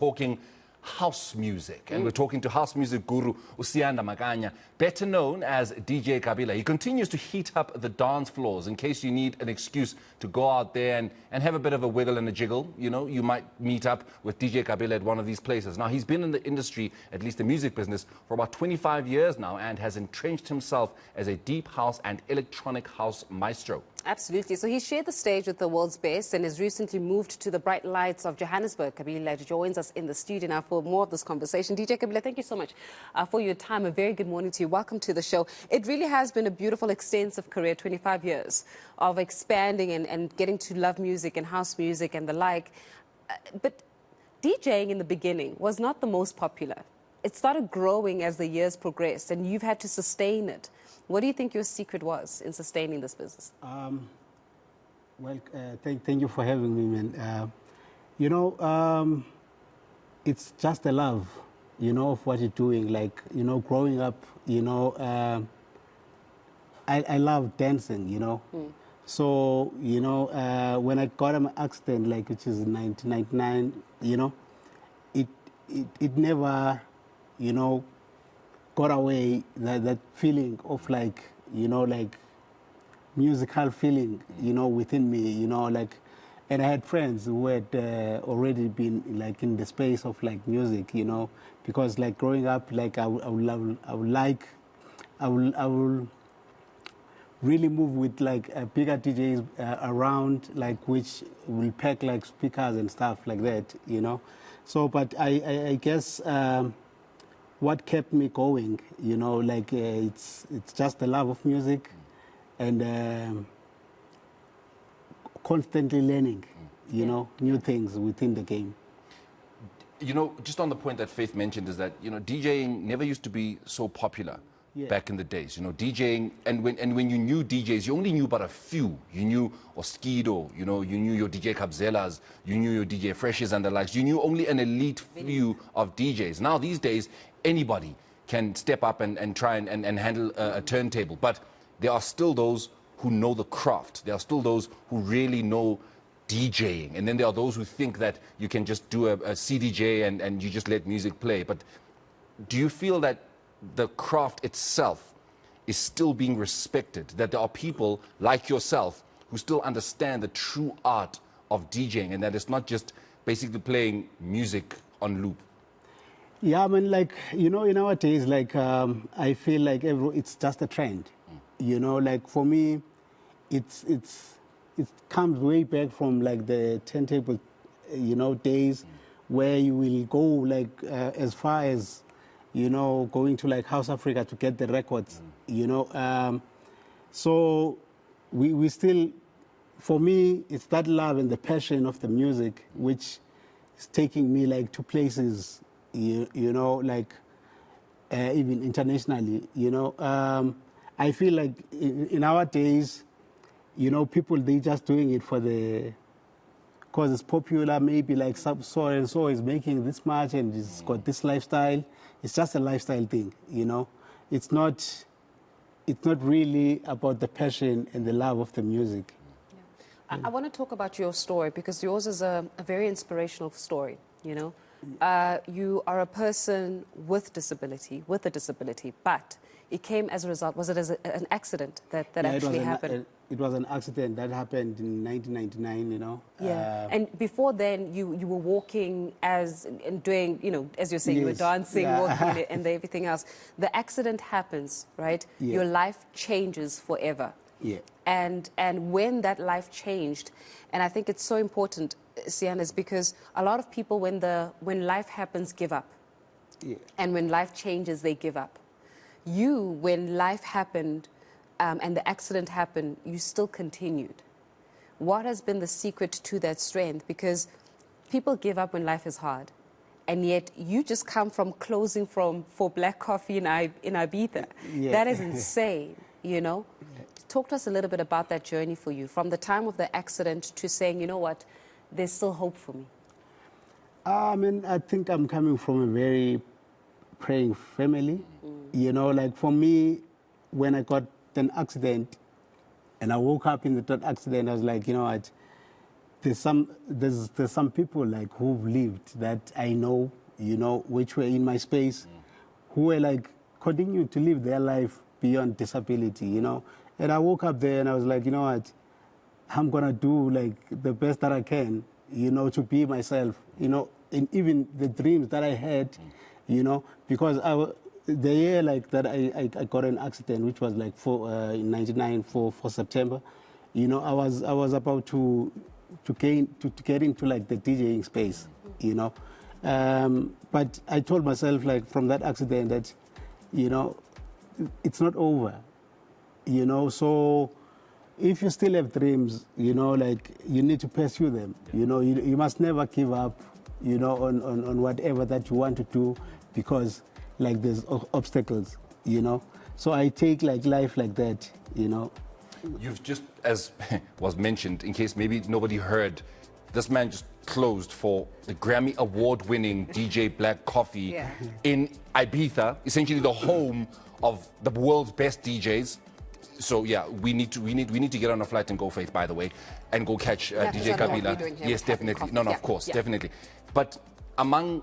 talking house music, and we're talking to house music guru Siyanda Makanya, better known as DJ Kabila. He continues to heat up the dance floors in case you need an excuse to go out there and have a bit of a wiggle and a jiggle. You know, you might meet up with DJ Kabila at one of these places. Now, he's been in the industry, at least the music business, for about 25 years now and has entrenched himself as a deep house and electronic house maestro. Absolutely. So he shared the stage with the world's best and has recently moved to the bright lights of Johannesburg. Kabila joins us in the studio now for more of this conversation. DJ Kabila, thank you so much for your time. A very good morning to you. Welcome to the show. It really has been a beautiful, extensive career, 25 years of expanding and getting to love music and house music and the like. But DJing in the beginning was not the most popular. It started growing as the years progressed, and you've had to sustain it. What do you think your secret was in sustaining this business? Thank you for having me, man. It's just a love, of what you're doing. Like, growing up, I love dancing, So, when I got an accident, like, which is in 1999, it never, got away that feeling of like, like musical feeling, within me, like, and I had friends who had already been like in the space of like music, because like growing up, like I will really move with like bigger DJs around, like which will pack like speakers and stuff like that, So, but I guess what kept me going, like it's just the love of music and constantly learning, new things within the game. Just on the point that Faith mentioned is that, DJing never used to be so popular back in the days. DJing, and when you knew DJs, you only knew about a few. You knew Oskido, you knew your DJ Kabzelas, you knew your DJ Freshes and the likes. You knew only an elite few of DJs. Now, these days, anybody can step up and try and handle a turntable. But there are still those who know the craft. There are still those who really know DJing. And then there are those who think that you can just do a CDJ and you just let music play. But do you feel that the craft itself is still being respected, that there are people like yourself who still understand the true art of DJing and that it's not just basically playing music on loop? Yeah, I mean, like, in nowadays, like, I feel like it's just a trend. Like for me, it comes way back from like the turntable, days where you will go like as far as, going to like House Africa to get the records, So we still, for me, it's that love and the passion of the music which is taking me like to places, like even internationally, I feel like in our days, people, they just doing it for because it's popular, maybe like so and so is making this much and it's got this lifestyle. It's just a lifestyle thing, It's not really about the passion and the love of the music. Yeah. I want to talk about your story because yours is a very inspirational story, You are a person with a disability, but it came as a result. Was it as an accident that actually happened? It was an accident that happened in 1999, Yeah, and before then, you were walking and doing, as you're saying, you were dancing, walking, and everything else. The accident happens, right? Yeah. Your life changes forever. Yeah. And when that life changed, and I think it's so important, Siyanda, is because a lot of people, when life happens, give up. Yeah. And when life changes, they give up. You, when life happened and the accident happened, you still continued. What has been the secret to that strength? Because people give up when life is hard. And yet you just come from closing for Black Coffee in Ibiza. Yeah. That is insane, Talk to us a little bit about that journey for you, from the time of the accident to saying, you know what, there's still hope for me. I think I'm coming from a very praying family. Like for me, when I got an accident and I woke up in that accident, I was like, there's some people like who've lived that I know, you know, which were in my space, who were like continuing to live their life beyond disability, you know. And I woke up there and I was like, you know what, I'm gonna do like the best that I can, you know, to be myself, you know, and even the dreams that I had, you know, because the year like that I got an accident, which was like in '99 for September, you know, I was about to get into like the DJing space, you know, but I told myself like from that accident that, you know, it's not over, you know, so if you still have dreams, you know, like you need to pursue them, you know, you must never give up, you know, on whatever that you want to do, because like there's obstacles, you know. So I take like life like that, you know. You've just, as was mentioned, in case maybe nobody heard, this man just closed for the Grammy award-winning DJ Black Coffee in Ibiza, essentially the home of the world's best DJs. So yeah, we need to get on a flight and go, Faith, by the way, and go catch DJ Kabila. Yes, definitely. No, of course, definitely. But among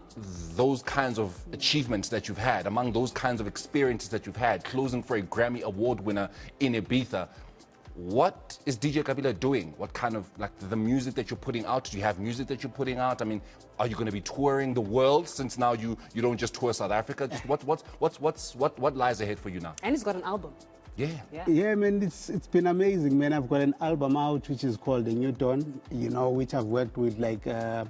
those kinds of achievements that you've had, among those kinds of experiences that you've had, closing for a Grammy award winner in Ibiza, what is DJ Kabila doing? What kind of, like, the music that you're putting out? Do you have music that you're putting out? I mean, are you going to be touring the world, since now you don't just tour South Africa? Just what lies ahead for you now? And he's got an album. Yeah, man, it's been amazing, man. I've got an album out which is called The New Dawn, you know, which I've worked with like This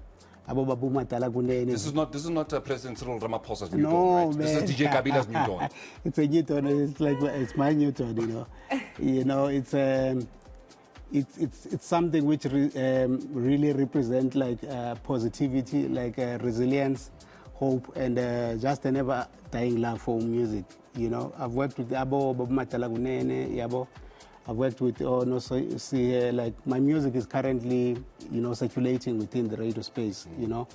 is not President Cyril Ramaphosa's New No, Dawn, right? man. This is DJ Kabila's New Dawn. It's a new dawn. It's like it's my new dawn, you know. You know, it's something which really represents like positivity, like resilience, hope, and just a never dying love for music. You know, I've worked with Abo Matalagunene, Yabo. I've worked with like my music is currently, you know, circulating within the radio space, you know.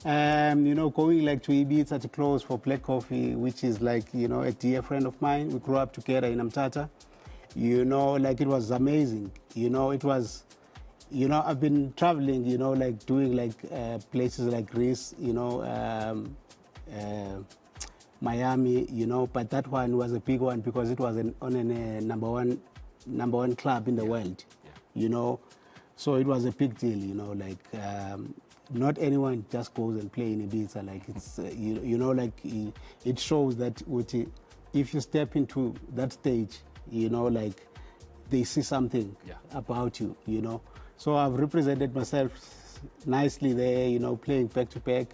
You know, going like to Ibiza to close for Black Coffee, which is like, you know, a dear friend of mine. We grew up together in Amtata. You know, like it was amazing. You know, it was, you know, I've been traveling, you know, like doing like places like Greece, you know, Miami, you know, but that one was a big one because it was on a number one club in the world, you know, so it was a big deal, you know, like not anyone just goes and play in Ibiza, like it's, you know, like it shows that if you step into that stage, you know, like they see something about you, you know. So I've represented myself nicely there, you know, playing back to back,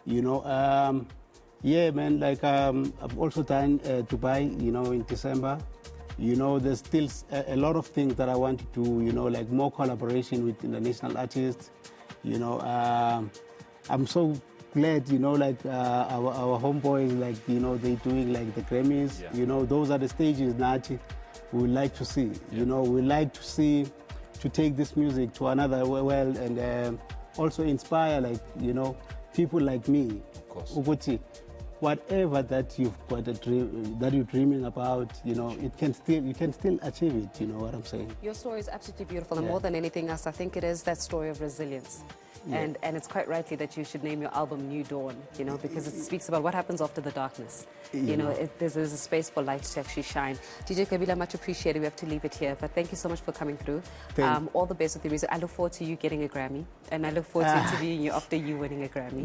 you know. Yeah, man, like I've also done Dubai, you know, in December. You know, there's still a lot of things that I want to do, you know, like more collaboration with international artists. You know, I'm so glad, you know, like our homeboys, like, you know, they're doing like the Grammys. You know, those are the stages that we like to see. You know, we like to see, to take this music to another world and also inspire, like, you know, people like me. Of course. Uguti, whatever that you've got a dream, that you're dreaming about, you know, you can still achieve it, you know what I'm saying? Your story is absolutely beautiful, and more than anything else, I think it is that story of resilience. And it's quite rightly that you should name your album New Dawn, you know, because it speaks about what happens after the darkness. You know, there's a space for light to actually shine. DJ Kabila, much appreciated. We have to leave it here, but thank you so much for coming through. All the best with the music. I look forward to you getting a Grammy, and I look forward to interviewing you after you winning a Grammy.